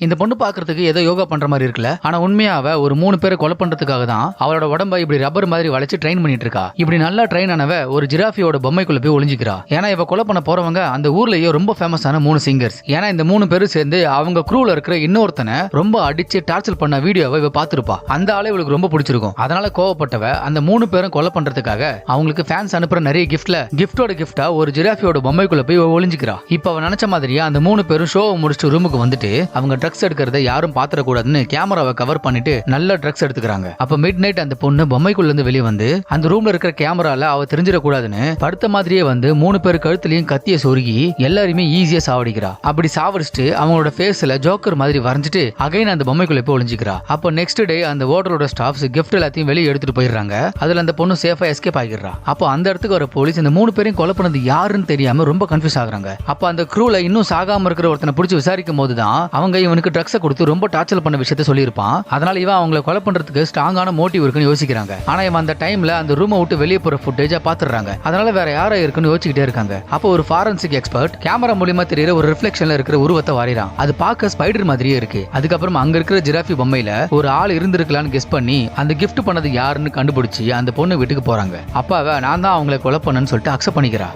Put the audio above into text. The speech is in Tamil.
இந்த பொண்ணு பாக்குறதுக்கு ஏதோ யோகா பண்ற மாதிரி இருக்குல்ல. ஆனா உண்மையாவ ஒரு 3 பேரை கொலை பண்றதுக்காக தான் அவளோட உடம்ப இப்படி ரப்பர் மாதிரி வளைச்சு ட்ரெயின் பண்ணிட்டு இருக்கா. இப்படி நல்லா ட்ரெயின் ஆனவ ஒரு ஜிராஃபியோட பொம்மைக்குள்ள போய் ஒளிஞ்சிக்கிறா. ஏன்னா இவ கொலை பண்ண போறவங்க அந்த ஊர்லயே ரொம்ப ஃபேமஸான 3 சிங்கர்ஸ். ஏன்னா இந்த 3 பேரும் சேர்ந்து அவங்க க்ரூல இருக்கிற இன்னொருத்தனை ரொம்ப அடிச்சு டார்ச்சர் பண்ண வீடியோவை இவ பாத்துருப்பா. அந்த ஆளை இவளுக்கு ரொம்ப பிடிச்சிருக்கும். அதனால கோவப்பட்டவ அந்த 3 பேரும் கொலை பண்றதுக்காக அவங்களுக்கு ஃபேன்ஸ் அனுப்புற நிறைய கிஃப்டோட கிஃப்டா ஒரு ஜிராஃபியோட பொம்மைக்குள்ள போய் ஒளிஞ்சிக்கிறா. இப்ப அவ நினைச்ச மாதிரியே அந்த 3 பேரும் ஷோவை முடிச்சுட்டு ரூமுக்கு வந்துட்டு அவங்க ட்ரக்ஸ் எடுக்கிறத யாரும் பாத்திர கூடாதுன்னு கேமராவை கவர் பண்ணிட்டு நல்ல ட்ரக்ஸ் எடுத்துக்கிறாங்க. அப்ப மிட் நைட் அந்த பொண்ணு பொம்மைக்குள்ள இருந்து வெளியே வந்து அந்த ரூம்ல இருக்கிற கேமரால அவ தெரிஞ்சிடக்கூடாதுன்னு படுத்த மாதிரியே வந்து 3 பேர் கழுத்துலயும் கத்திய சொருகி எல்லாருமே ஈஸியா சாவடிக்கிறா. அப்படி சாவடிச்சுட்டு அவங்களோட ஃபேஸ்ல ஜோக்கர் மாதிரி வரைஞ்சிட்டு அகைன் அந்த பொம்மைக்குள்ள போய் ஒளிஞ்சிக்கிறா. அப்போ நெக்ஸ்ட் டே அந்த ஹோட்டலோட ஸ்டாஃப்ஸ் கிஃப்ட் எல்லாத்தையும் வெளியே எடுத்துட்டு போயிடுறாங்க. அதுல அந்த பொண்ணு சேஃபா எஸ்கேப் ஆகிடுறா. அப்போ அந்த இடத்துக்கு வர போலீஸ் இந்த 3 பேரையும் கொலை பண்ணது யாருன்னு தெரியாம ரொம்ப கன்ஃபியூஸ் ஆகுறாங்க. அப்ப அந்த க்ரூல இன்னும் சாகாம இருக்கிற ஒருத்தனை பிடிச்சி விசாரிக்கும் போதுதான் அவங்க இவனுக்கு ட்ரக்ஸை கொடுத்து ரொம்ப டார்ச்சர் பண்ண விஷயத்த சொல்லியிருப்பான். அதனால இவன் அவங்களை கொலை பண்றதுக்கு ஸ்ட்ராங்கான மோட்டிவ் இருக்குன்னு யோசிக்கிறாங்க. ஆனா இவன் அந்த டைம்ல அந்த ரூமை விட்டு வெளியே போற ஃபுட்டேஜா பாத்துறாங்க. அதனால வேற யாரா இருக்குன்னு யோசிச்சுக்கிட்டே இருக்காங்க. அப்போ ஒரு ஃபாரன்சிக் எக்ஸ்பர்ட் கேமரா மூலமா தெரியற ஒரு ரிஃப்ளெக்ஷன்ல இருக்கிற உருவத்தை வரையறான். அது பார்க்க ஸ்பைடர் மாதிரியே இருக்கு. அதுக்கப்புறம் அங்க இருக்கிற ஜிராஃபி பொம்மையில ஒரு ஆள் இருந்திருக்கலாம்னு கெஸ் பண்ணி அந்த கிஃப்ட் பண்ணது யாருன்னு கண்டுபிடிச்சு அந்த பொண்ணு வீட்டுக்கு போறாங்க. அப்பாவ நான் தான் அவங்களை கொலை பண்ணேன்னு சொல்லிட்டு அக்செப்ட் பண்ணிக்கிறா.